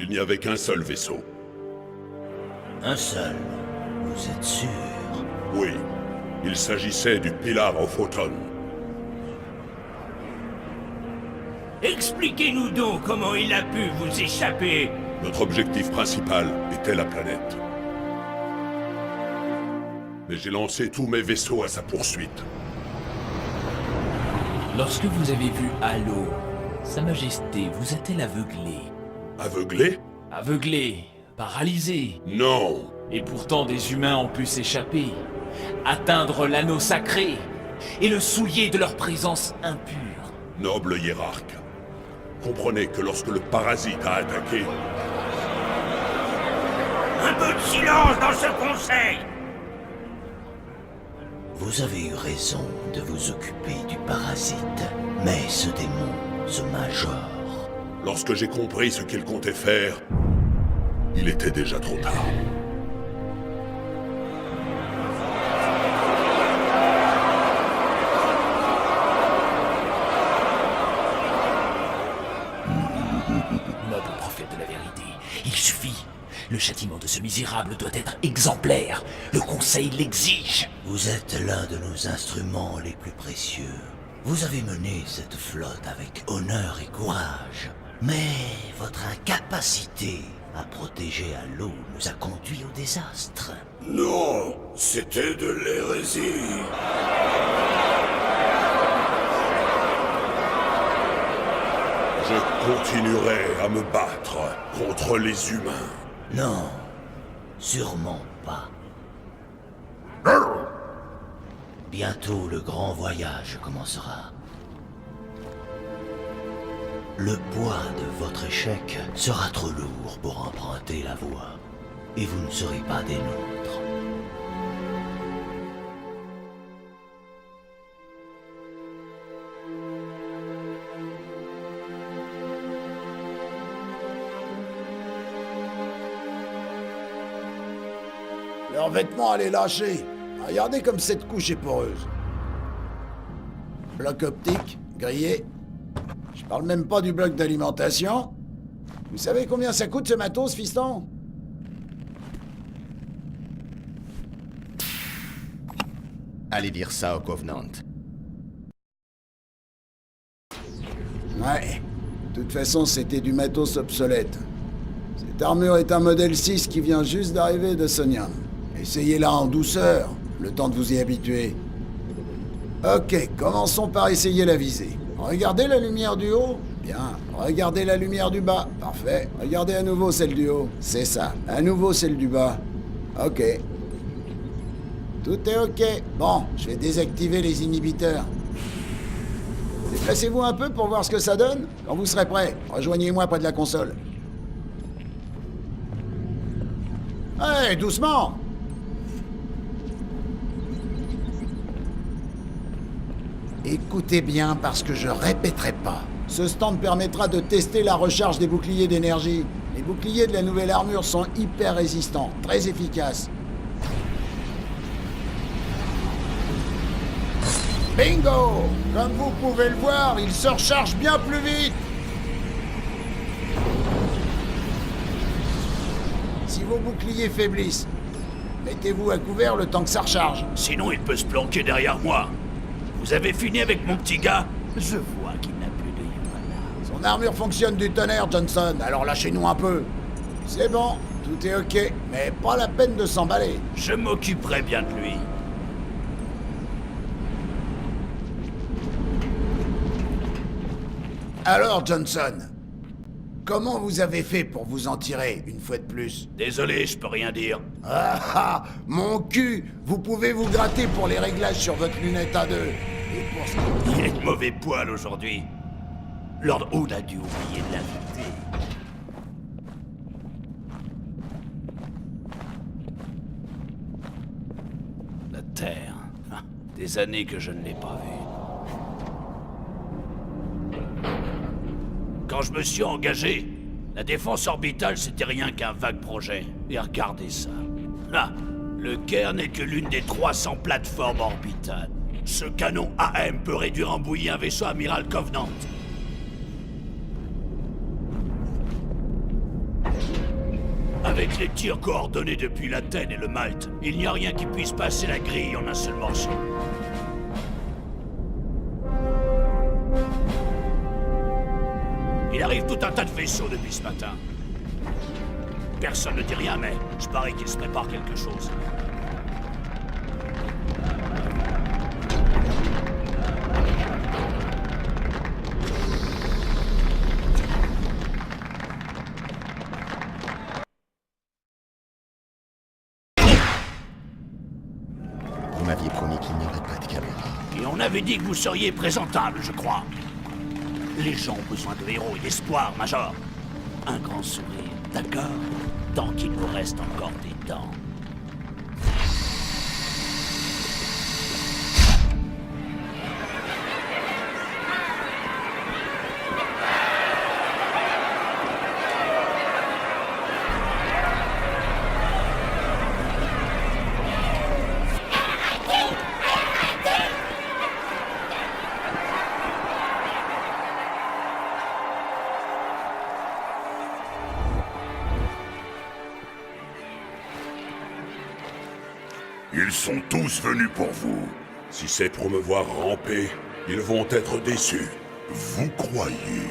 Il n'y avait qu'un seul vaisseau. Un seul. Vous êtes sûr? Oui, il s'agissait du Pilar of Autumn. Expliquez-nous donc comment il a pu vous échapper. Notre objectif principal était la planète. Mais j'ai lancé tous mes vaisseaux à sa poursuite. Lorsque vous avez vu Halo, Sa Majesté vous a-t-elle aveuglé? Aveuglé? Aveuglé, paralysé. Non! Et pourtant des humains ont pu s'échapper, atteindre l'anneau sacré et le souiller de leur présence impure. Noble hiérarque, comprenez que lorsque le parasite a attaqué, Un peu de silence dans ce conseil. Vous avez eu raison de vous occuper du parasite. Mais ce démon, ce major... lorsque j'ai compris ce qu'il comptait faire, il était déjà trop tard. Noble prophète de la vérité, il suffit. Le châtiment de ce misérable doit être exemplaire. Le Conseil l'exige. Vous êtes l'un de nos instruments les plus précieux. Vous avez mené cette flotte avec honneur et courage. Mais votre incapacité à protéger Halo nous a conduits au désastre. Non, c'était de l'hérésie. Je continuerai à me battre contre les humains. Non, sûrement pas. Bientôt le grand voyage commencera. Le poids de votre échec sera trop lourd pour emprunter la voie. Et vous ne serez pas des nôtres. Leurs vêtements allaient lâcher. Regardez comme cette couche est poreuse. Bloc optique, grillé. Je parle même pas du bloc d'alimentation. Vous savez combien ça coûte ce matos, fiston? Allez dire ça au Covenant. Ouais. De toute façon, c'était du matos obsolète. Cette armure est un modèle 6 qui vient juste d'arriver de Sonian. Essayez-la en douceur, le temps de vous y habituer. Ok, commençons par essayer la visée. Regardez la lumière du haut. Bien. Regardez la lumière du bas. Parfait. Regardez à nouveau celle du haut. C'est ça. À nouveau celle du bas. Ok. Tout est ok. Bon, je vais désactiver les inhibiteurs. Déplacez-vous un peu pour voir ce que ça donne. Quand vous serez prêt, rejoignez-moi près de la console. Hey, doucement! Écoutez bien parce que je répéterai pas. Ce stand permettra de tester la recharge des boucliers d'énergie. Les boucliers de la nouvelle armure sont hyper résistants, très efficaces. Bingo! Comme vous pouvez le voir, il se recharge bien plus vite. Si vos boucliers faiblissent, mettez-vous à couvert le temps que ça recharge. Sinon, il peut se planquer derrière moi. Vous avez fini avec mon petit gars? Je vois qu'il n'a plus de Yumana. Son armure fonctionne du tonnerre, Johnson, alors lâchez-nous un peu. C'est bon, tout est ok, mais pas la peine de s'emballer. Je m'occuperai bien de lui. Alors, Johnson, comment vous avez fait pour vous en tirer, une fois de plus? Désolé, je peux rien dire. Ah ah, mon cul! Vous pouvez vous gratter pour les réglages sur votre lunette A2. Et pour ce qui... Il est de mauvais poil aujourd'hui. Lord Hood a dû oublier de l'inviter. La Terre. Ah, des années que je ne l'ai pas vue. Quand je me suis engagé, la défense orbitale, c'était rien qu'un vague projet. Et regardez ça. Là, le Cairn n'est que l'une des 300 plateformes orbitales. Ce canon AM peut réduire en bouillie un vaisseau amiral Covenant. Avec les tirs coordonnés depuis l'Athènes et le Malte, il n'y a rien qui puisse passer la grille en un seul morceau. Il arrive tout un tas de vaisseaux depuis ce matin. Personne ne dit rien, mais je parie qu'il se prépare quelque chose. Vous m'aviez promis qu'il n'y aurait pas de caméra. Et on avait dit que vous seriez présentable, je crois. Les gens ont besoin de héros et d'espoir, Major. Un grand sourire, d'accord? Tant qu'il nous reste encore des dents. Ils sont tous venus pour vous. Si c'est pour me voir ramper, ils vont être déçus. Vous croyez?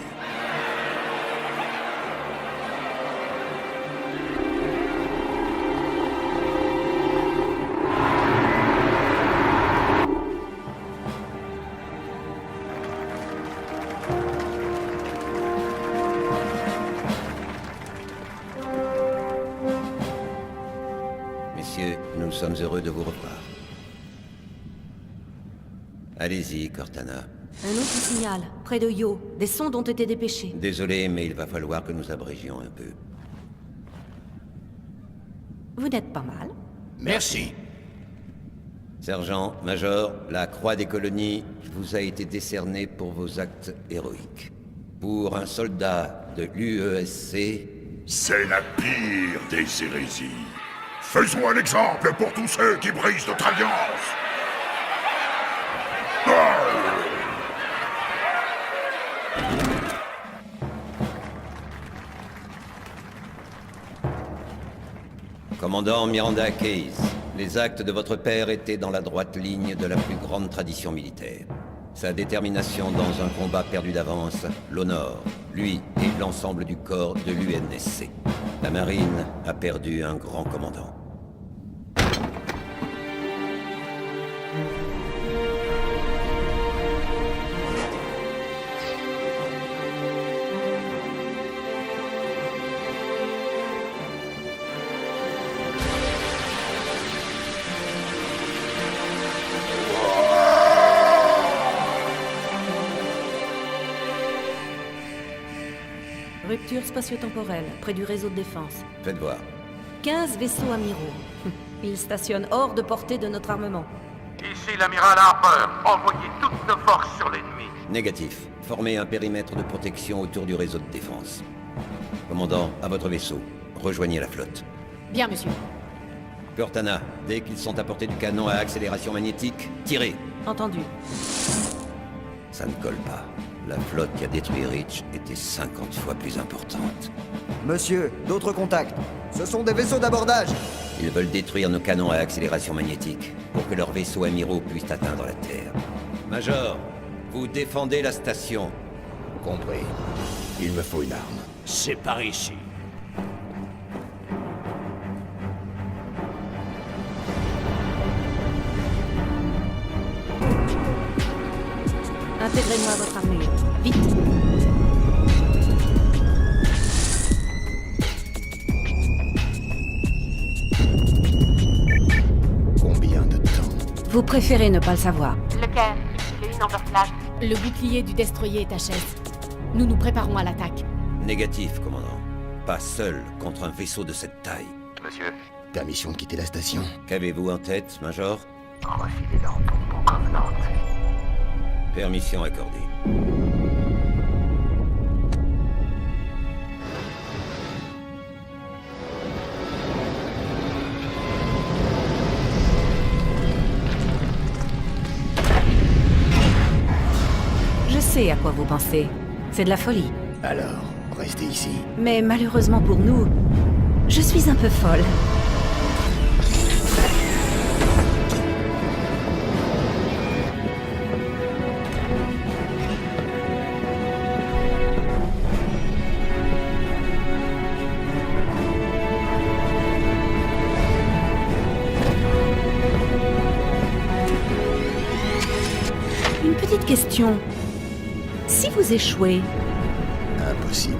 Messieurs, nous sommes heureux de vous revoir. Allez-y, Cortana. Un autre signal, près de Io. Des sondes ont été dépêchées. Désolé, mais il va falloir que nous abrégions un peu. Vous n'êtes pas mal. Merci. Sergent, Major, la Croix des colonies vous a été décernée pour vos actes héroïques. Pour un soldat de l'UESC... C'est la pire des hérésies. Faisons un exemple pour tous ceux qui brisent notre alliance. Commandant Miranda Case, les actes de votre père étaient dans la droite ligne de la plus grande tradition militaire. Sa détermination dans un combat perdu d'avance l'honore, lui et l'ensemble du corps de l'UNSC. La marine a perdu un grand commandant. Rupture spatio-temporelle, près du réseau de défense. Faites voir. 15 vaisseaux amiraux. Ils stationnent hors de portée de notre armement. Ici l'amiral Harper. Envoyez toutes nos forces sur l'ennemi. Négatif. Formez un périmètre de protection autour du réseau de défense. Commandant, à votre vaisseau. Rejoignez la flotte. Bien, monsieur. Cortana, dès qu'ils sont à portée du canon à accélération magnétique, tirez. Entendu. Ça ne colle pas. La flotte qui a détruit Reach était 50 fois plus importante. Monsieur, d'autres contacts. Ce sont des vaisseaux d'abordage. Ils veulent détruire nos canons à accélération magnétique pour que leurs vaisseaux amiraux puissent atteindre la Terre. Major, vous défendez la station. Compris. Il me faut une arme. C'est par ici. Intégrez-moi à votre armure. Vite. Combien de temps? Vous préférez ne pas le savoir. Le Caire, il est une overflash. Le bouclier du destroyer est HS. Nous nous préparons à l'attaque. Négatif, commandant. Pas seul contre un vaisseau de cette taille. Monsieur, Permission de quitter la station. Qu'avez-vous en tête, Major? refilez leur bombe au Covenant. Permission accordée. Je sais à quoi vous pensez. C'est de la folie. Alors, restez ici. Mais malheureusement pour nous, Je suis un peu folle. Une petite question. Si vous échouez, Impossible.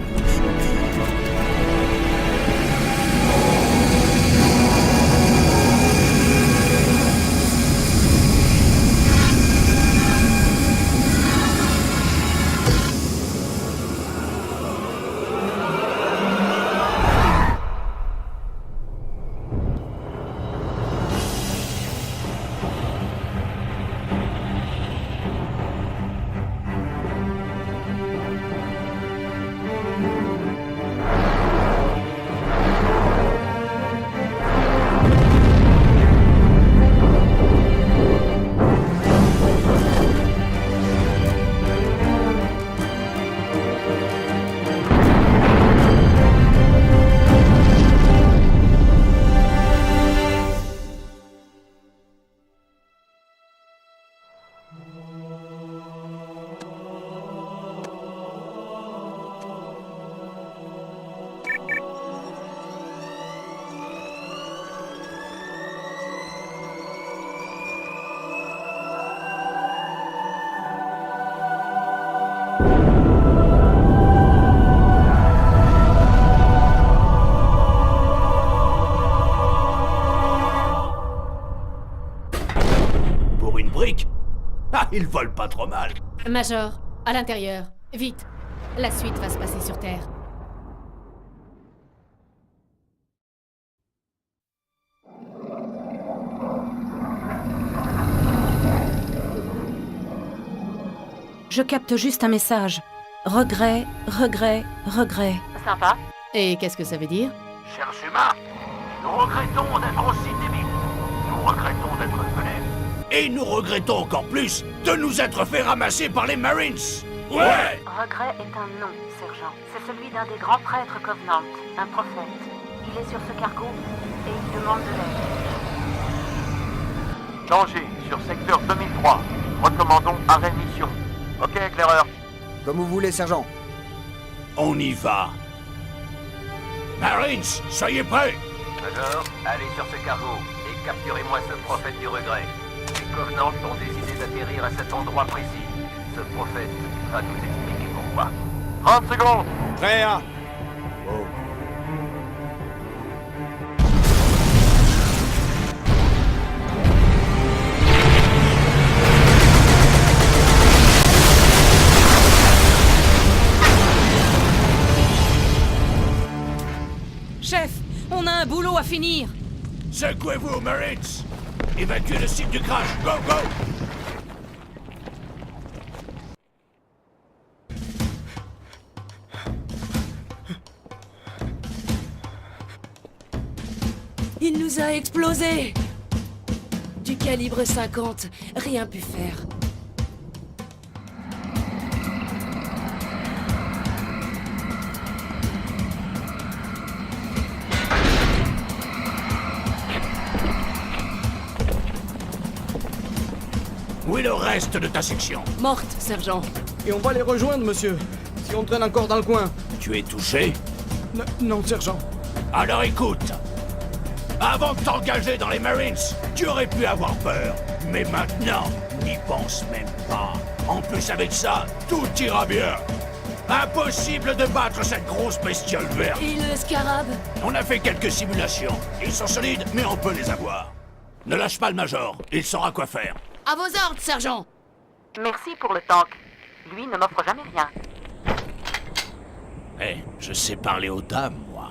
Pour une brique? Ah, ils volent pas trop mal. Major, à l'intérieur. Vite. La suite va se passer sur Terre. je capte juste un message. Regret, regret, regret. Sympa. Et qu'est-ce que ça veut dire? Chers humains, nous regrettons d'être aussi débiles. Nous regrettons d'être venus. Et nous regrettons encore plus de nous être fait ramasser par les Marines. Ouais! Regret est un nom, sergent. C'est celui d'un des grands prêtres Covenant, un prophète. Il est sur ce cargo et il demande de l'aide. Danger sur secteur 2003. Recommandons arrêt de mission. Ok, éclaireur. Comme vous voulez, sergent. On y va. Marines, soyez prêts. Major, allez sur ce cargo et capturez-moi ce prophète du regret. Les Covenants ont décidé d'atterrir à cet endroit précis. Ce prophète va nous expliquer pourquoi. 30 secondes. Prêt à... Chef, on a un boulot à finir. Secouez-vous, Marines. Évacuez le site du crash. Go, go. Il nous a explosé. Du calibre 50, rien pu faire. Où est le reste de ta section? Morte, sergent. Et on va les rejoindre, monsieur. Si on traîne encore dans le coin. Tu es touché? Non, sergent. Alors écoute. Avant de t'engager dans les Marines, tu aurais pu avoir peur. Mais maintenant, n'y pense même pas. En plus avec ça, tout ira bien. Impossible de battre cette grosse bestiole verte. Et le scarab? On a fait quelques simulations. Ils sont solides, mais on peut les avoir. Ne lâche pas le Major, il saura quoi faire. À vos ordres, sergent. Merci pour le tank. Lui ne m'offre jamais rien. Eh, je sais parler aux dames, moi.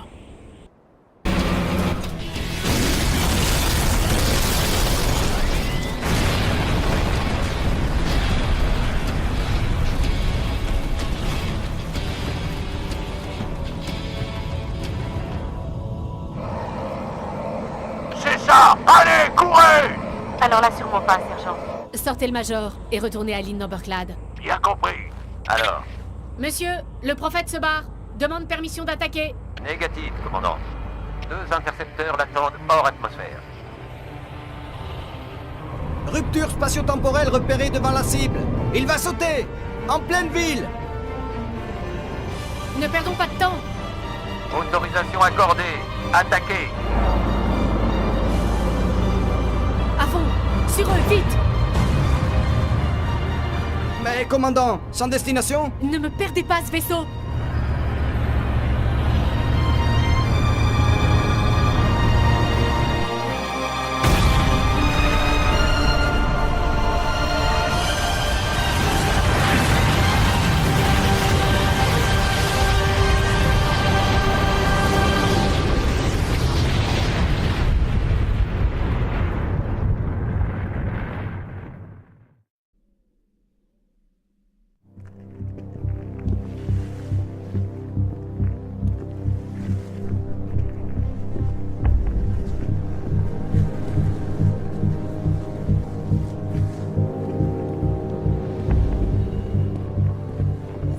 C'est ça. Allez, courez. Alors là, sûrement pas, sergent. Sortez le Major et retournez à l'île Numberclad. Bien compris. Alors, Monsieur, le prophète se barre. Demande permission d'attaquer. négatif, commandant. 2 intercepteurs l'attendent hors atmosphère. Rupture spatio-temporelle repérée devant la cible. Il va sauter! En pleine ville! Ne perdons pas de temps. Autorisation accordée. Attaquez. À fond. Sur eux, vite. Mais commandant, sans destination? Ne me perdez pas ce vaisseau.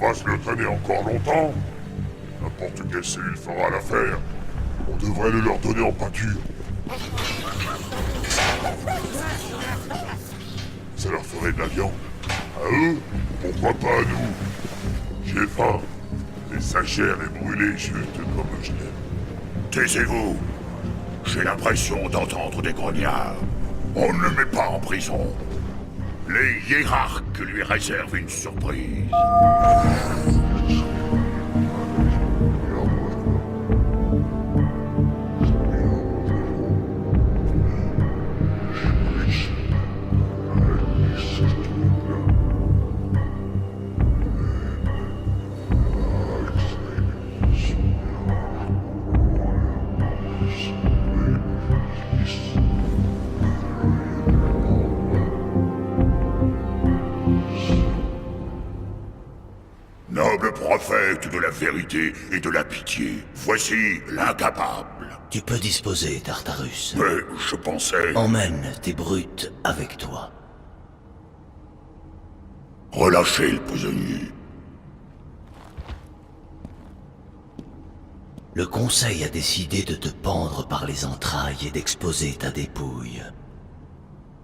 On va se le traîner encore longtemps. N'importe quelle cellule fera l'affaire. On devrait le leur donner en pâture. Ça leur ferait de la viande. À eux, pourquoi pas à nous? J'ai faim. Et sa chair est brûlée juste comme je l'aime. Taisez-vous. J'ai l'impression d'entendre des grognards. On ne le met pas en prison. Les hiérarques lui réservent une surprise. Noble prophète de la vérité et de la pitié, voici l'incapable. Tu peux disposer, Tartarus. Mais je pensais... Emmène tes brutes avec toi. Relâchez le prisonnier. Le Conseil a décidé de te pendre par les entrailles et d'exposer ta dépouille.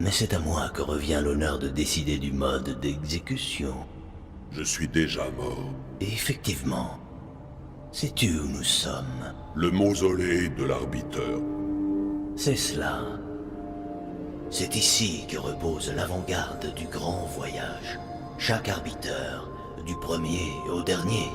Mais c'est à moi que revient l'honneur de décider du mode d'exécution. Je suis déjà mort. Et effectivement, sais-tu où nous sommes? Le mausolée de l'arbiteur. C'est cela. C'est ici que repose l'avant-garde du grand voyage. Chaque arbiteur, du premier au dernier,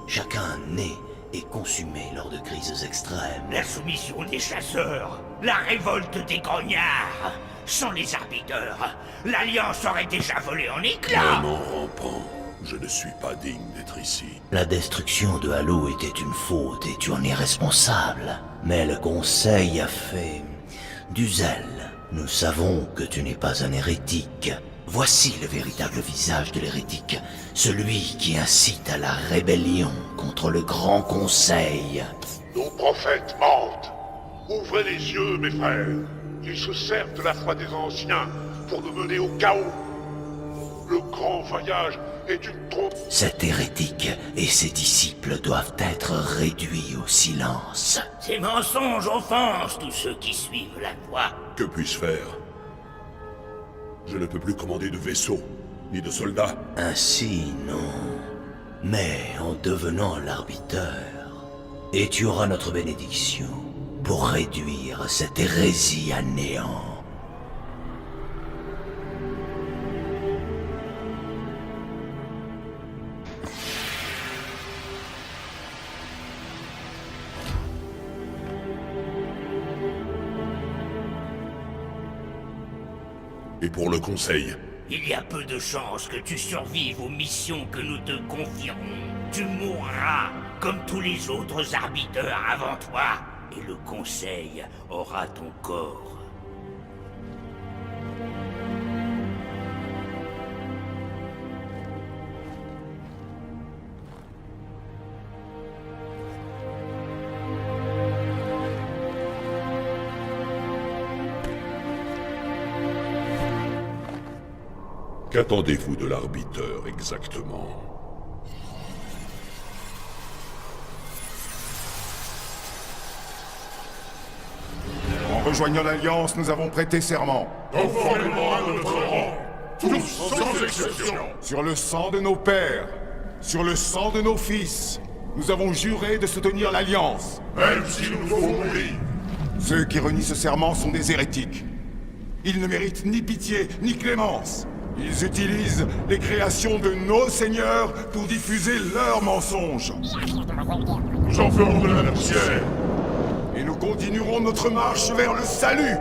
chacun né et consumé lors de crises extrêmes. La soumission des chasseurs, la révolte des grognards. Sans les arbiteurs, l'Alliance aurait déjà volé en éclats. Mon rampant, je ne suis pas digne d'être ici. La destruction de Halo était une faute et tu en es responsable. Mais le Conseil a fait du zèle. Nous savons que tu n'es pas un hérétique. Voici le véritable visage de l'hérétique. Celui qui incite à la rébellion contre le Grand Conseil. Nos prophètes mentent. Ouvrez les yeux, mes frères. Ils se servent de la foi des anciens pour nous mener au chaos. Le grand voyage est une trompe. Cet hérétique et ses disciples doivent être réduits au silence. Ces mensonges offensent tous ceux qui suivent la voie. Que puis-je faire? Je ne peux plus commander de vaisseau, ni de soldats. Ainsi, non. Mais en devenant l'arbiteur, et tu auras notre bénédiction pour réduire cette hérésie à néant. Et pour le Conseil? Il y a peu de chances que tu survives aux missions que nous te confierons. Tu mourras comme tous les autres arbiteurs avant toi. Et le Conseil aura ton corps. Qu'attendez-vous de l'arbiteur exactement? rejoignant l'Alliance, nous avons prêté serment. Conformément à notre rang, tous sans exception. Sur le sang de nos pères, sur le sang de nos fils, nous avons juré de soutenir l'Alliance. Même s'il nous faut mourir. Ceux qui renient ce serment sont des hérétiques. Ils ne méritent ni pitié, ni clémence. Ils utilisent les créations de nos seigneurs pour diffuser leurs mensonges. Nous en ferons de la poussière. Et nous continuerons notre marche vers le salut.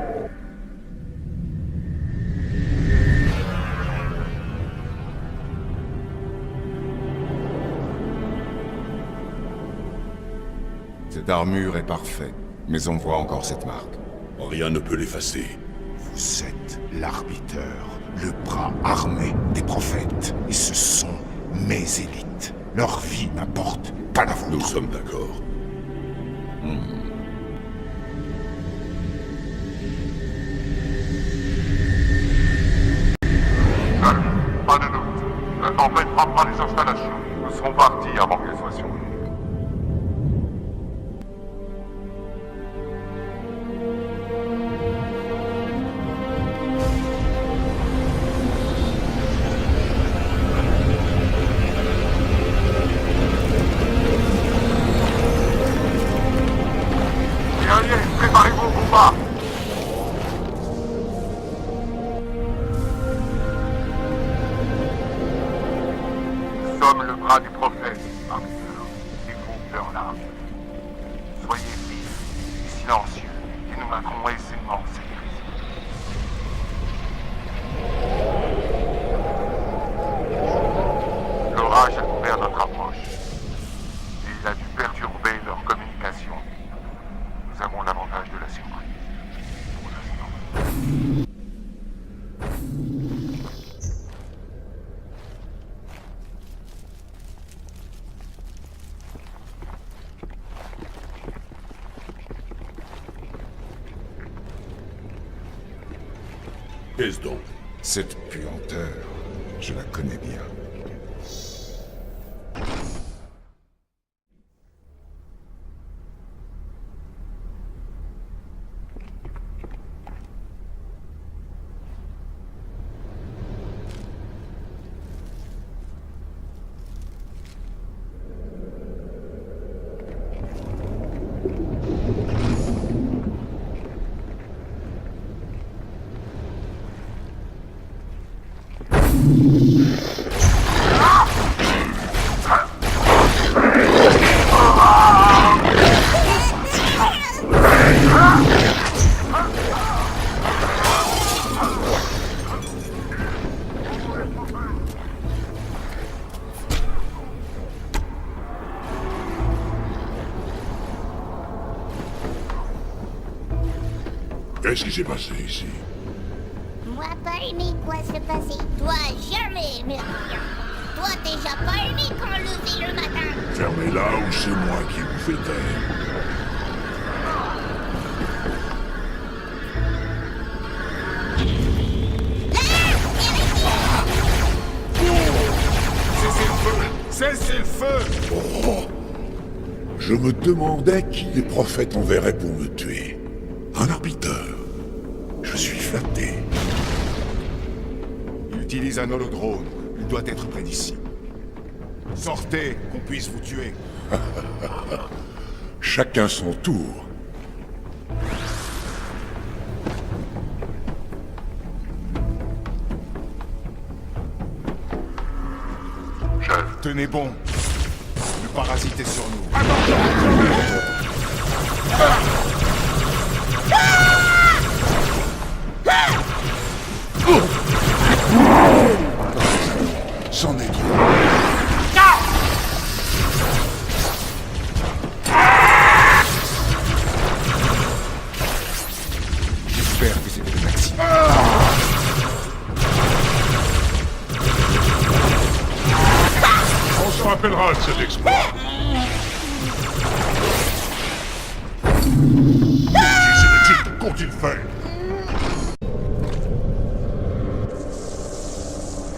Cette armure est parfaite, mais on voit encore cette marque. Rien ne peut l'effacer. Vous êtes l'arbiteur, le bras armé des prophètes. Et ce sont mes élites. Leur vie n'importe pas la vôtre. Nous sommes d'accord. Pas de doute. La tempête frappera les installations. Nous serons partis avant qu'elle soit sur nous. Guerriers, préparez-vous au combat. Nous sommes le bras du prophète, arbiteur, et vous, leur lame. Soyez vifs et silencieux, et nous vaincrons aisément cette crise. L'orage a couvert notre approche, et il a dû perturber leur communication. Nous avons l'avantage de la surprise, pour l'instant. Qu'est-ce donc? Cette puanteur, je la connais bien. Qu'est-ce qui s'est passé ici? Moi pas aimé quoi se passer. Toi jamais, Mercure. Toi déjà pas aimé quand lever le matin. Fermez-la ou c'est moi qui vous fais taire. Cessez le feu! Oh, je me demandais qui les prophètes enverraient pour me tuer. Un arbiteur. Je suis flatté. Il utilise un holodrone. Il doit être près d'ici. Sortez, qu'on puisse vous tuer. Chacun son tour. Tenez bon. Le parasite est sur nous. C'en est trop. J'espère que c'était le maximum. On se rappellera de cet exploit. Qu'ont-ils fait?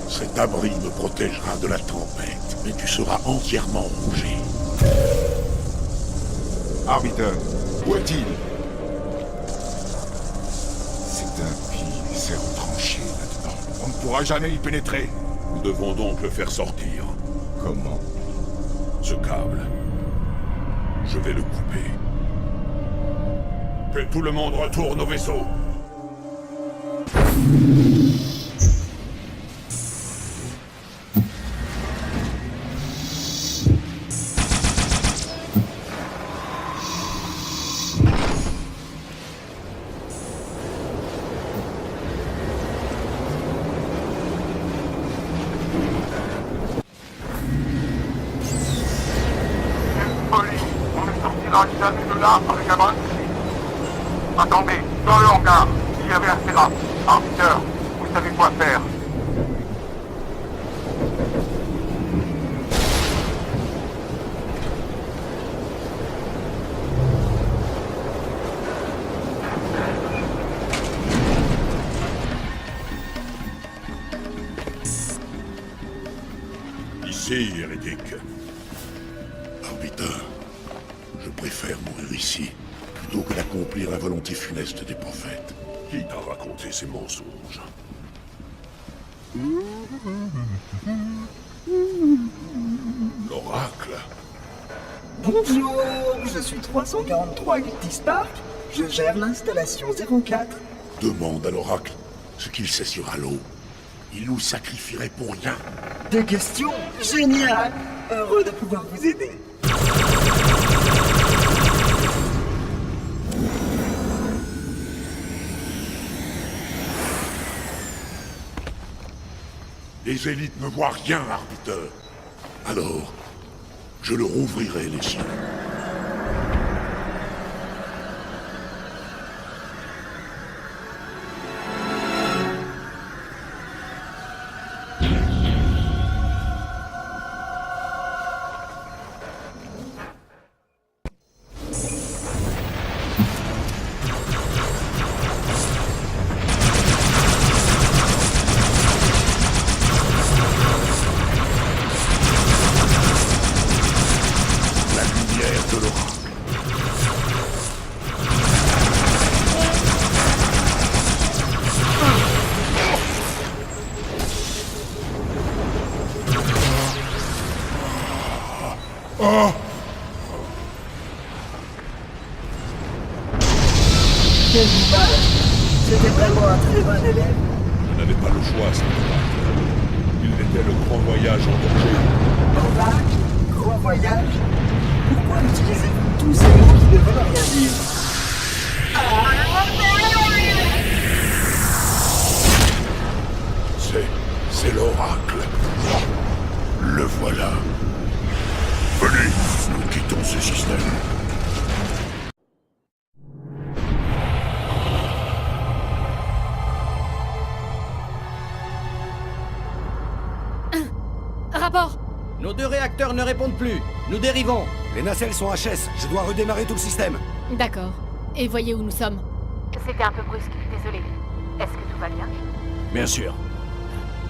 Cet abri me protégera de la tempête, mais tu seras entièrement rongé. Arbiteur, où est-il? tapis s'est retranché là-dedans. On ne pourra jamais y pénétrer. Nous devons donc le faire sortir. Comment? Ce câble. Je vais le couper. Que tout le monde retourne au vaisseau. On ne sortira jamais de là avec un brin de clé. Attendez, dans le hangar, il y avait un Séraph. Arbiteur, vous savez quoi faire. Ici, hérétique. Arbiteur, je préfère mourir ici, plutôt que d'accomplir la volonté funeste des prophètes. Qui t'a raconté ces mensonges? L'oracle. Bonjour, je suis 343 Gultis Park. Je gère l'installation 04. Demande à l'oracle ce qu'il sait sur Halo. Il nous sacrifierait pour rien. Des questions? Génial! Heureux de pouvoir vous aider. Les élites ne voient rien, arbiteur. Alors, je leur ouvrirai les yeux. Quel dommage! C'était vraiment un très bon élève. Je n'avais pas le choix, cet oracle. Il était le grand voyage en danger. Oracle? Grand voyage? Pourquoi utilisez-vous tous ces mots qui ne veulent rien dire? C'est l'oracle. Le voilà. Venez, nous quittons ce système. Rapport! Nos 2 réacteurs ne répondent plus. Nous dérivons. Les nacelles sont HS. Je dois redémarrer tout le système. D'accord. Et voyez où nous sommes. C'était un peu brusque, désolé. Est-ce que tout va bien? Bien sûr.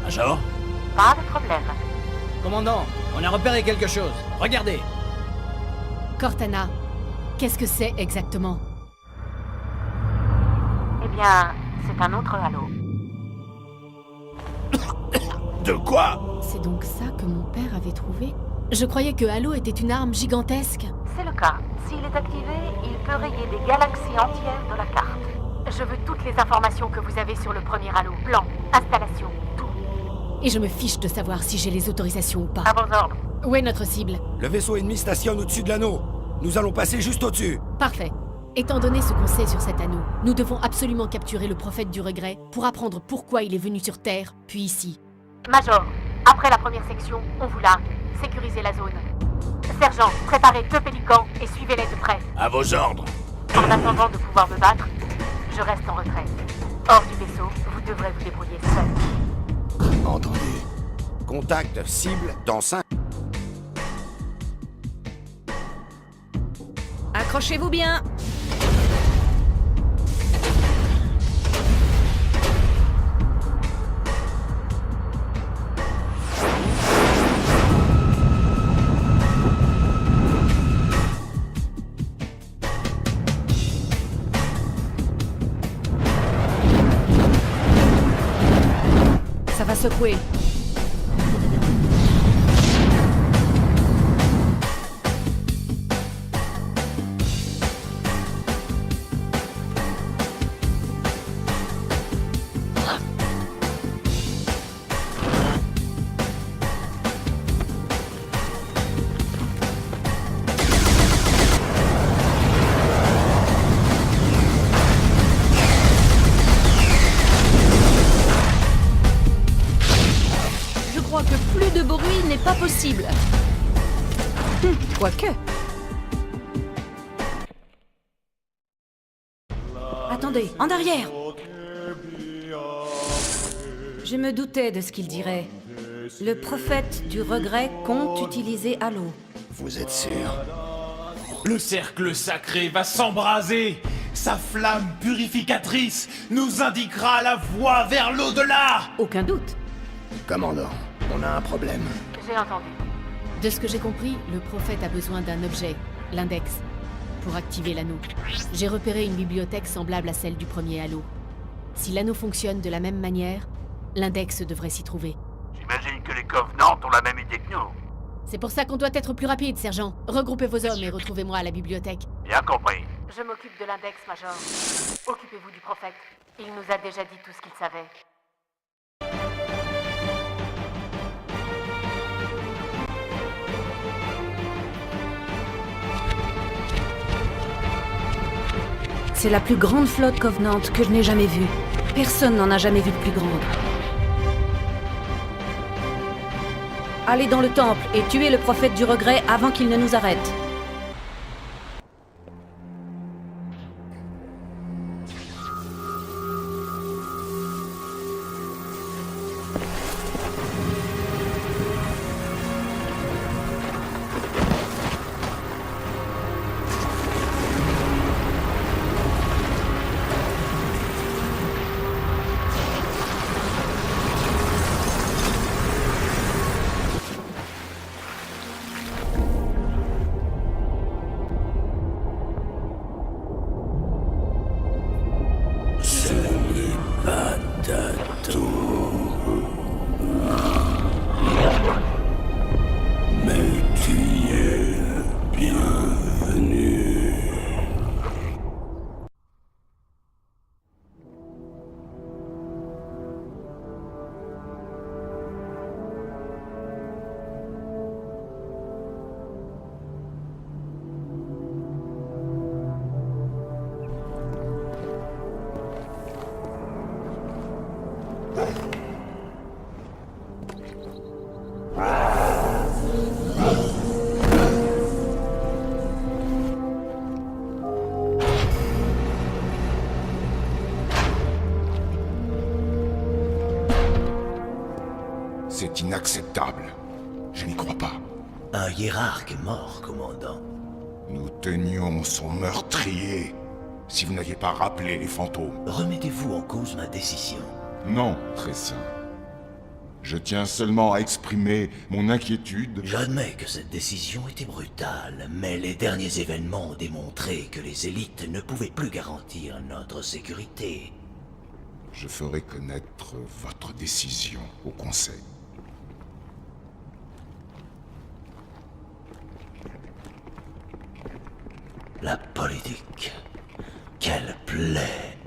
Major? Pas de problème. Commandant, on a repéré quelque chose. Regardez. Cortana, qu'est-ce que c'est exactement? Eh bien, c'est un autre Halo. De quoi? C'est donc ça que mon père avait trouvé? Je croyais que Halo était une arme gigantesque. C'est le cas. S'il est activé, il peut rayer des galaxies entières de la carte. Je veux toutes les informations que vous avez sur le premier Halo. Plan, installation, tout. Et je me fiche de savoir si j'ai les autorisations ou pas. À vos ordres. Où est notre cible? Le vaisseau ennemi stationne au-dessus de l'anneau. Nous allons passer juste au-dessus. Parfait. Étant donné ce qu'on sait sur cet anneau, nous devons absolument capturer le prophète du regret pour apprendre pourquoi il est venu sur Terre, puis ici. Major, après la première section, on vous largue. Sécurisez la zone. Sergent, préparez 2 pélicans et suivez-les de près. À vos ordres. En attendant de pouvoir me battre, je reste en retrait. Hors du vaisseau, vous devrez vous débrouiller seul. Entendu. Contact cible dans 5. Accrochez-vous bien. secouer. Pas possible. Quoique. Attendez, en arrière. Je me doutais de ce qu'il dirait. Le prophète du regret compte utiliser Halo. Vous êtes sûr? Le cercle sacré va s'embraser. Sa flamme purificatrice nous indiquera la voie vers l'au-delà. Aucun doute. Commandant, on a un problème. J'ai entendu. De ce que j'ai compris, le prophète a besoin d'un objet, l'index, pour activer l'anneau. J'ai repéré une bibliothèque semblable à celle du premier Halo. Si l'anneau fonctionne de la même manière, l'index devrait s'y trouver. J'imagine que les Covenants ont la même idée que nous. C'est pour ça qu'on doit être plus rapide, sergent. Regroupez vos hommes et retrouvez-moi à la bibliothèque. Bien compris. Je m'occupe de l'index, Major. Occupez-vous du prophète. Il nous a déjà dit tout ce qu'il savait. C'est la plus grande flotte Covenant que je n'ai jamais vue. Personne n'en a jamais vu de plus grande. Allez dans le temple et tuez le prophète du regret avant qu'il ne nous arrête. C'est inacceptable. Je n'y crois pas. Un hiérarque est mort, commandant. Nous tenions son meurtrier. Si vous n'aviez pas rappelé les fantômes. Remettez-vous en cause ma décision. Non, très saint. Je tiens seulement à exprimer mon inquiétude. J'admets que cette décision était brutale, mais les derniers événements ont démontré que les élites ne pouvaient plus garantir notre sécurité. Je ferai connaître votre décision au Conseil. La politique. Quelle plaie.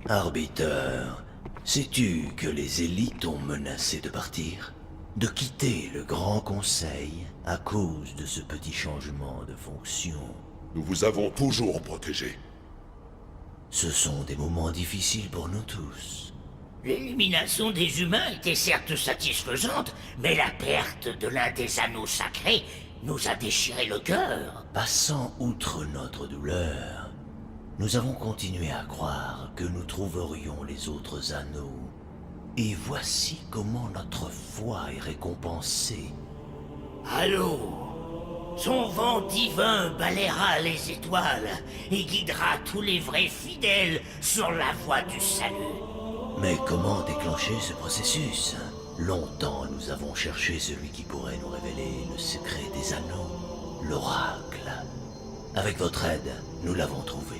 Arbiteur, sais-tu que les élites ont menacé de partir? De quitter le Grand Conseil à cause de ce petit changement de fonction? Nous vous avons toujours protégé. Ce sont des moments difficiles pour nous tous. L'élimination des humains était certes satisfaisante, mais la perte de l'un des anneaux sacrés nous a déchiré le cœur. Passant outre notre douleur, nous avons continué à croire que nous trouverions les autres anneaux. Et voici comment notre foi est récompensée. Allô, son vent divin balayera les étoiles et guidera tous les vrais fidèles sur la voie du salut. Mais comment déclencher ce processus? Longtemps nous avons cherché celui qui pourrait nous révéler le secret des anneaux, l'oracle. Avec votre aide, nous l'avons trouvé.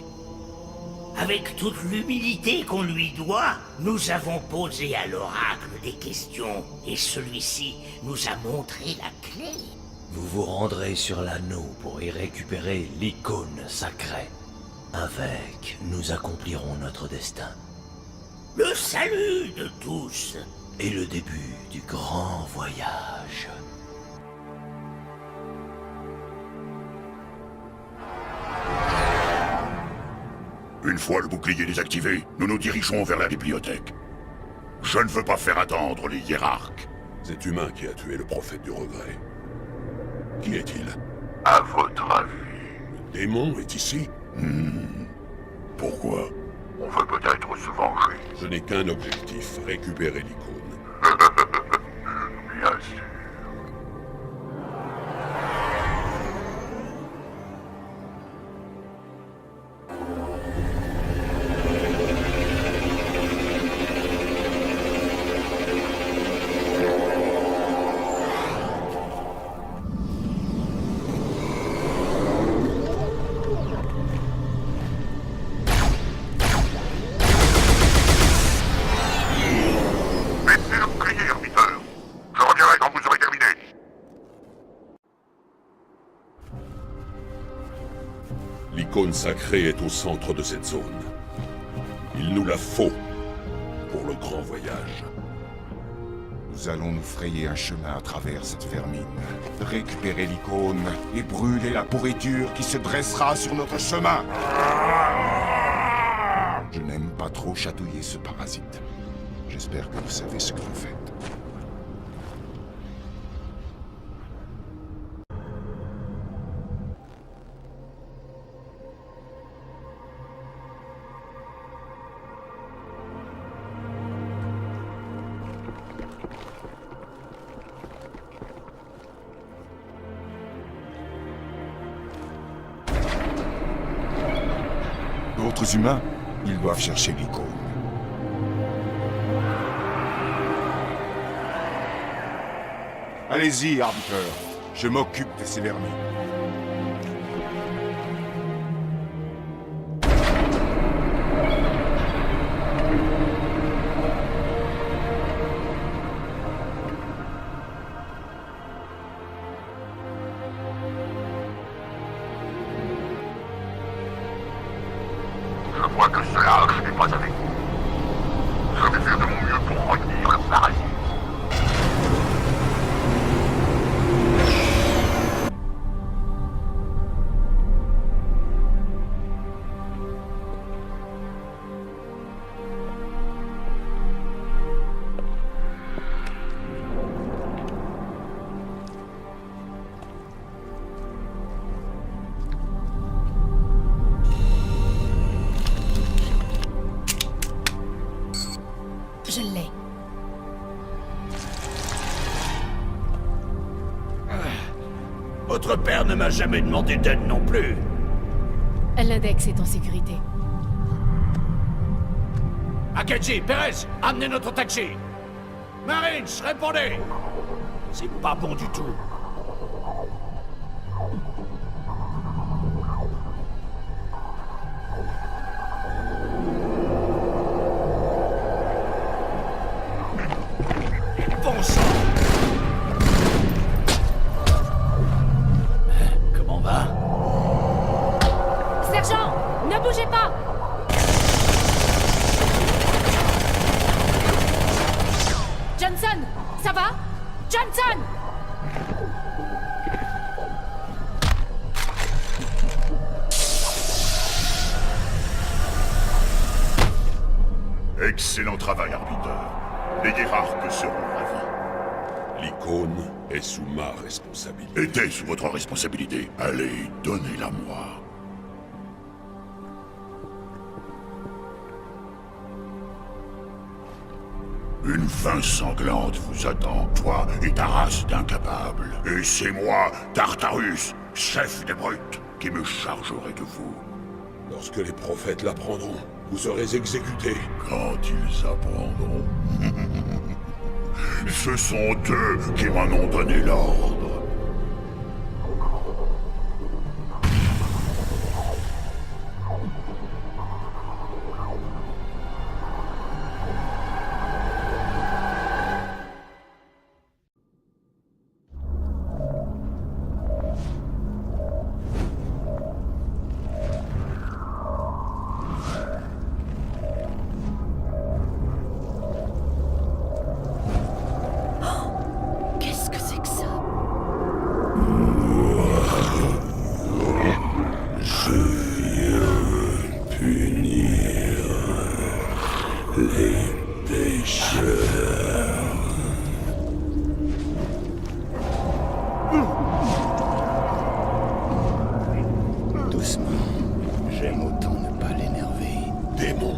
Avec toute l'humilité qu'on lui doit, nous avons posé à l'oracle des questions, et celui-ci nous a montré la clé. Vous vous rendrez sur l'anneau pour y récupérer l'icône sacrée. Avec, nous accomplirons notre destin. Le salut de tous. Et le début du grand voyage. Une fois le bouclier désactivé, nous nous dirigeons vers la bibliothèque. Je ne veux pas faire attendre les hiérarques. C'est humain qui a tué le prophète du regret. Qui est-il? À votre avis? Le démon est ici? Pourquoi? On veut peut-être se venger. Je n'ai qu'un objectif, récupérer l'icône. Bien sûr. L'icône sacrée est au centre de cette zone. Il nous la faut pour le grand voyage. Nous allons nous frayer un chemin à travers cette vermine, récupérer l'icône et brûler la pourriture qui se dressera sur notre chemin. Je n'aime pas trop chatouiller ce parasite. J'espère que vous savez ce que vous faites. D'autres humains, ils doivent chercher l'icône. Allez-y, Arbiter. Je m'occupe de ces vermines. Je vois que cela n'est pas avec vous. Je vais faire de mon mieux pour retenir le parasite. Je l'ai. Votre père ne m'a jamais demandé d'aide non plus. L'index est en sécurité. Akechi, Perez, amenez notre taxi. Marines, répondez. C'est pas bon du tout. Bon sang. Comment va? Sergent, ne bougez pas! Johnson, ça va? Johnson! Excellent travail, Arbiter. Les hiérarques seront ravis. L'icône est sous ma responsabilité. Était sous votre responsabilité. Allez, donnez-la moi. Une fin sanglante vous attend, toi et ta race d'incapables. Et c'est moi, Tartarus, chef des brutes, qui me chargerai de vous. Lorsque les prophètes l'apprendront, vous serez exécutés. Quand ils apprendront... Ce sont eux qui m'en ont donné l'ordre. Les pêcheurs. Doucement. J'aime autant ne pas l'énerver. Démon.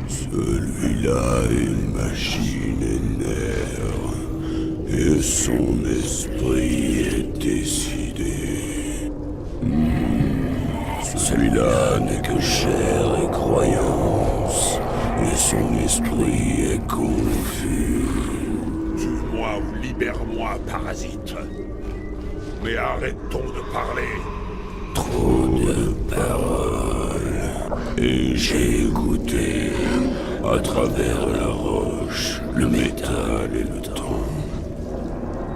Celui-là est une machine et nerfs, et son esprit est décidé. Celui-là n'est que chair et croyance, et son esprit est confus. Tue-moi ou libère-moi, parasite. Mais arrêtons de parler. Trop de paroles. Et j'ai écouté, à travers la roche, le métal et le temps.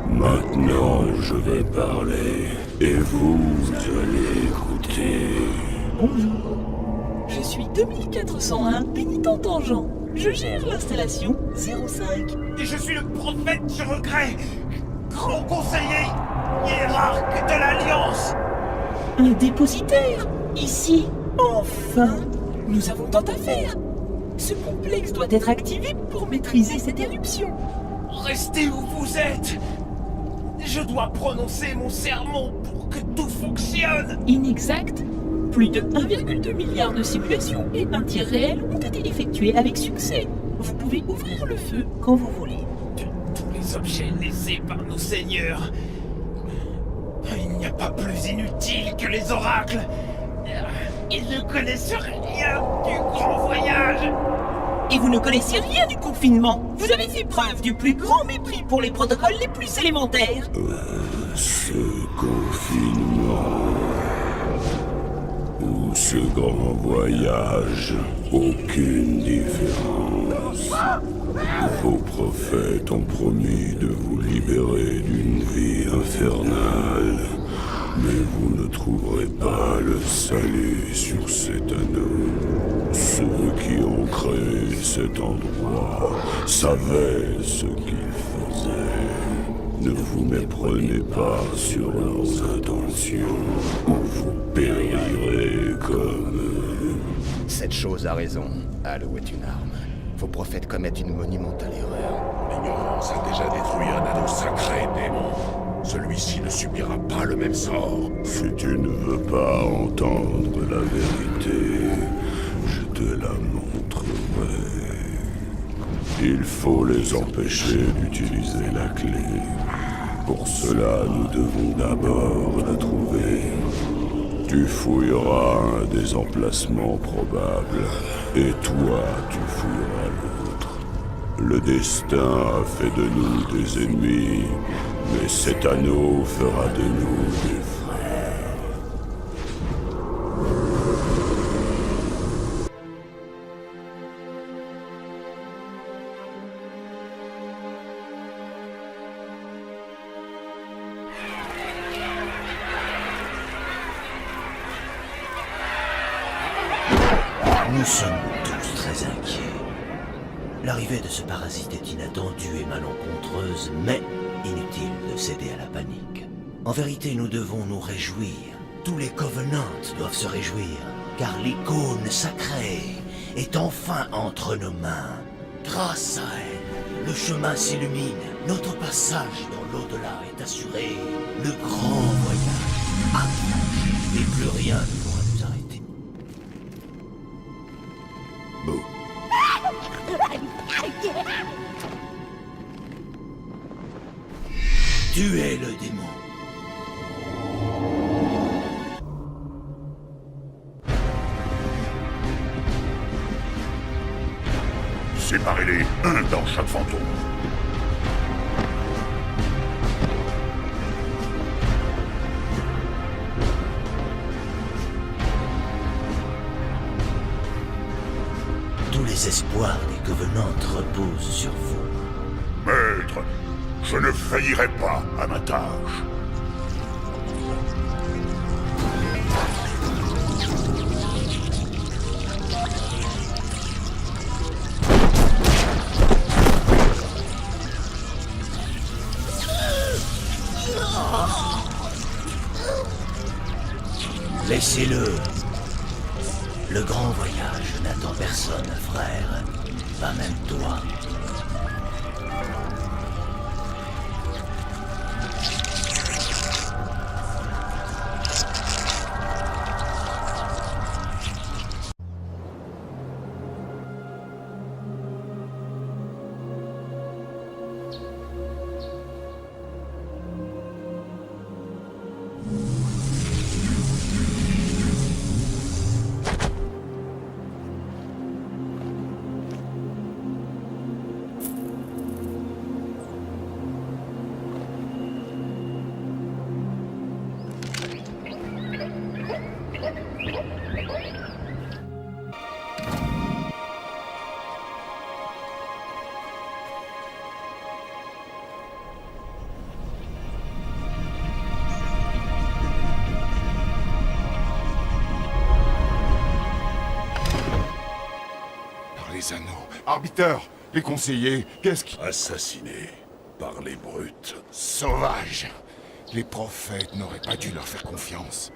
Maintenant, je vais parler, et vous allez écouter. Bonjour. Je suis 2401 pénitent Tangent. Je gère l'installation 05. Et je suis le prophète du regret, grand conseiller hiérarque de l'Alliance. Un dépositaire. Ici, enfin. Nous avons tant à faire. Ce complexe doit être activé pour maîtriser cette éruption. Restez où vous êtes. Je dois prononcer mon sermon pour que tout fonctionne. Inexact. Plus de 1,2 milliard de simulations et un tir réel ont été effectués avec succès. Vous pouvez ouvrir le feu quand vous voulez. Tous les objets laissés par nos seigneurs. Il n'y a pas plus inutile que les oracles. Ils ne connaissent rien du grand voyage. Et vous ne connaissez rien du confinement. Vous avez fait preuve du plus grand mépris pour les protocoles les plus élémentaires. Ce confinement ou ce grand voyage, aucune différence. Vos prophètes ont promis de vous libérer d'une vie infernale, mais vous ne trouverez pas le salut sur cet anneau. Ceux qui ont créé cet endroit savaient ce qu'ils faisaient. Ne vous méprenez pas sur leurs intentions, ou vous périrez comme eux. Cette chose a raison. Halo est une arme. Vos prophètes commettent une monumentale erreur. L'ignorance a déjà détruit un anneau sacré, démon. Celui-ci ne subira pas le même sort. Si tu ne veux pas entendre la vérité, je te la montrerai. Il faut les empêcher d'utiliser la clé. Pour cela, nous devons d'abord la trouver. Tu fouilleras un des emplacements probables, et toi, tu fouilleras l'autre. Le destin a fait de nous des ennemis, mais cet anneau fera de nous des frères. Nous sommes tous très inquiets. L'arrivée de ce parasite est inattendue et malencontreuse, mais inutile de céder à la panique. En vérité, nous devons nous réjouir. Tous les Covenants doivent se réjouir, car l'icône sacrée est enfin entre nos mains. Grâce à elle, le chemin s'illumine, notre passage dans l'au-delà est assuré, le grand voyage approche, et plus rien ne pourra nous arrêter. Bon. Tuez le démon. Séparez-les, un dans chaque fantôme. Tous les espoirs des Covenants reposent sur vous. Maître, je ne faillirai pas à ma tâche. Laissez-le. Le grand voyage n'attend personne, frère. Pas même toi. Les anneaux. Arbiteur, les conseillers, qu'est-ce qui... Assassinés par les brutes. Sauvages. Les prophètes n'auraient pas dû leur faire confiance.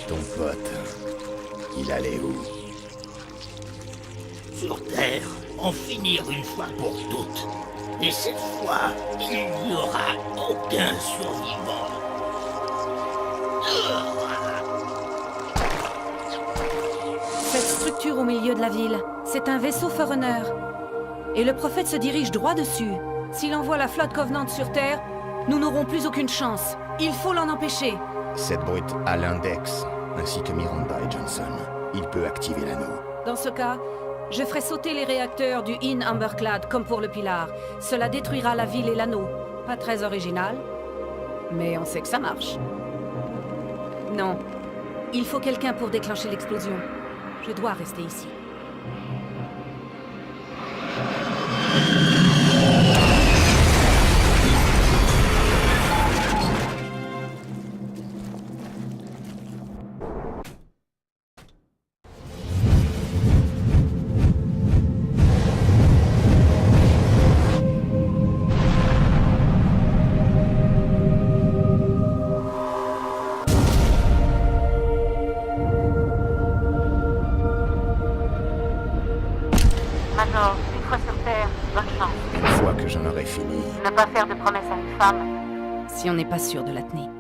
Ton pote, il allait où? Sur Terre, en finir une fois pour toutes. Et cette fois, il n'y aura aucun survivant. Cette structure au milieu de la ville, c'est un vaisseau Forerunner. Et le prophète se dirige droit dessus. S'il envoie la flotte Covenant sur Terre, nous n'aurons plus aucune chance. Il faut l'en empêcher. Cette brute a l'index, ainsi que Miranda et Johnson. Il peut activer l'anneau. Dans ce cas, je ferai sauter les réacteurs du Inn Amberclad comme pour le Pilar. Cela détruira la ville et l'anneau. Pas très original, mais on sait que ça marche. Non, il faut quelqu'un pour déclencher l'explosion. Je dois rester ici. Major, une fois sur Terre, bonne chance. Une fois que j'en aurai fini. Ne pas faire de promesses à une femme. Si on n'est pas sûr de la tenir.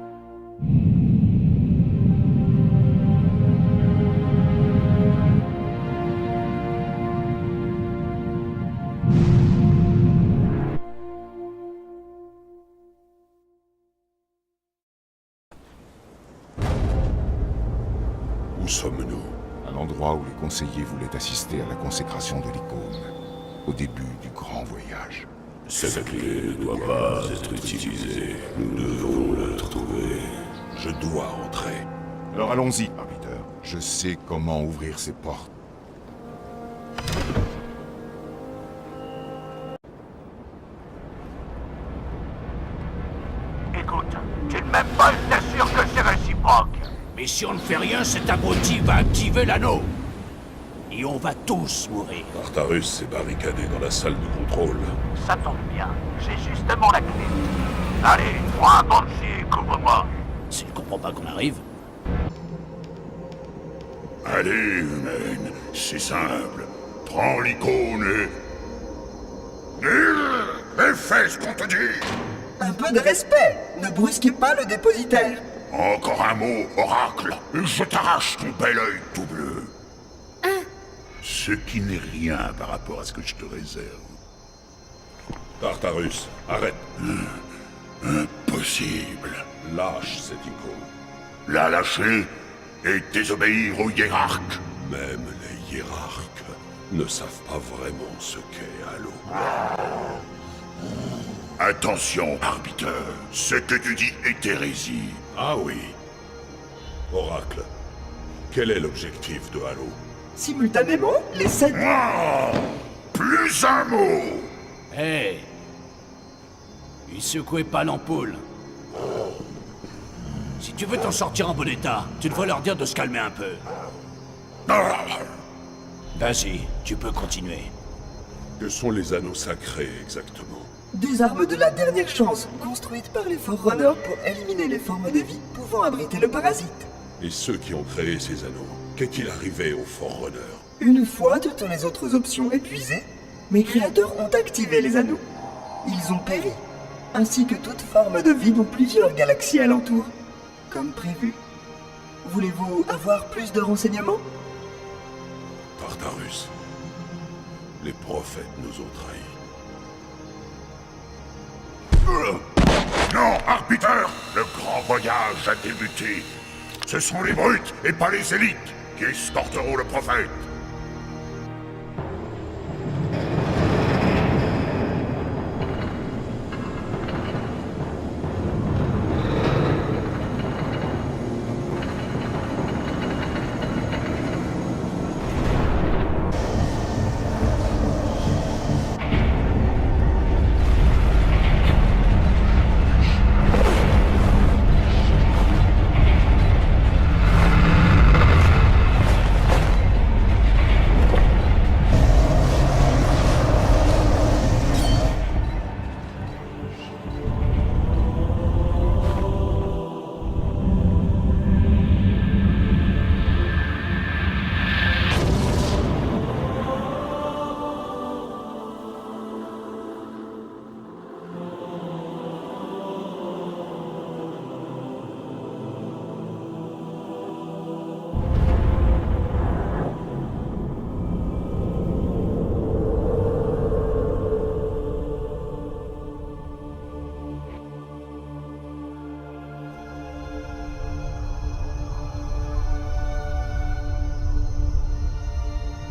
Où sommes-nous? À l'endroit où les conseillers voulaient assister à la consécration de l'icône. Au début du grand voyage. Cette clé ne doit pas être utilisée. Nous devons la trouver. Je dois entrer. Alors allons-y, arbiteur. Je sais comment ouvrir ces portes. Écoute, tu n'es même pas sûr que c'est réciproque. Mais si on ne fait rien, cet abruti va activer l'anneau. Et on va tous mourir. Artarus s'est barricadé dans la salle de contrôle. Ça tombe bien, j'ai justement la clé. Allez, prends un banshee, couvre-moi. S'il comprend pas qu'on arrive. Allez, humaine, c'est simple. Prends l'icône et fais ce qu'on te dit. Un peu de respect. Ne brusquez pas le dépositaire. Encore un mot, oracle, et je t'arrache ton bel œil tout bleu. Ce qui n'est rien par rapport à ce que je te réserve. Artarus, arrête. Impossible. Lâche cette icône. La lâcher et désobéir au hiérarque. Même les hiérarques ne savent pas vraiment ce qu'est Halo. Attention, arbitre. Ce que tu dis est hérésie. Ah oui. Oracle, quel est l'objectif de Halo? Simultanément, les 7... Plus un mot. Hé! Il secouait pas l'ampoule. Si tu veux t'en sortir en bon état, tu devrais leur dire de se calmer un peu. Vas-y, tu peux continuer. Que sont les anneaux sacrés exactement? Des armes de la dernière chance, construites par les Forerunners pour éliminer les formes de vie pouvant abriter le parasite. Et ceux qui ont créé ces anneaux, qu'est-il arrivé aux Forerunners? Une fois toutes les autres options épuisées, mes créateurs ont activé les anneaux. Ils ont péri, ainsi que toute forme de vie dans plusieurs galaxies alentour, comme prévu. Voulez-vous avoir plus de renseignements? Tartarus, les prophètes nous ont trahis. Non, arbitre. Le grand voyage a débuté. Ce sont les brutes et pas les élites qui escorteront le prophète.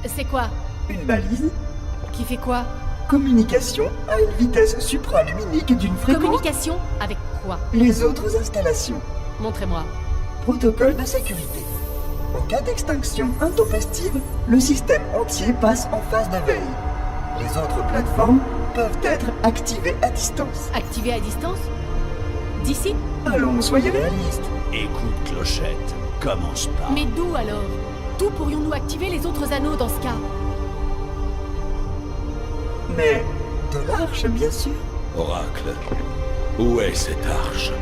C'est quoi? Une balise? Qui fait quoi? Communication à une vitesse supraluminique d'une fréquence... Communication avec quoi? Les autres installations. Montrez-moi. Protocole de sécurité. En cas d'extinction intempestive, le système entier passe en phase de veille. Les autres plateformes peuvent être activées à distance. Activées à distance? D'ici? Allons, soyez réalistes. Écoute, Clochette, commence pas. Mais d'où alors? D'où pourrions-nous activer les autres anneaux dans ce cas? Mais de l'arche, bien sûr. Oracle, où est cette arche?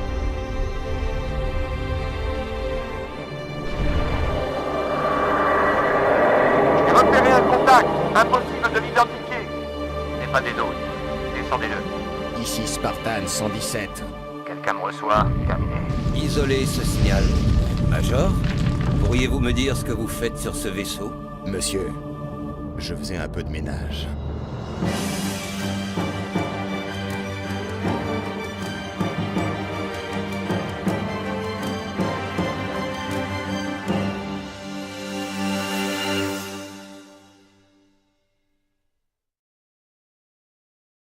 J'ai repéré un contact. Impossible de l'identifier. Ce n'est pas des nôtres. Descendez-le. Ici Spartan 117. Quelqu'un me reçoit. Terminé. Isolez ce signal. Major, pourriez-vous me dire ce que vous faites sur ce vaisseau? Monsieur, je faisais un peu de ménage.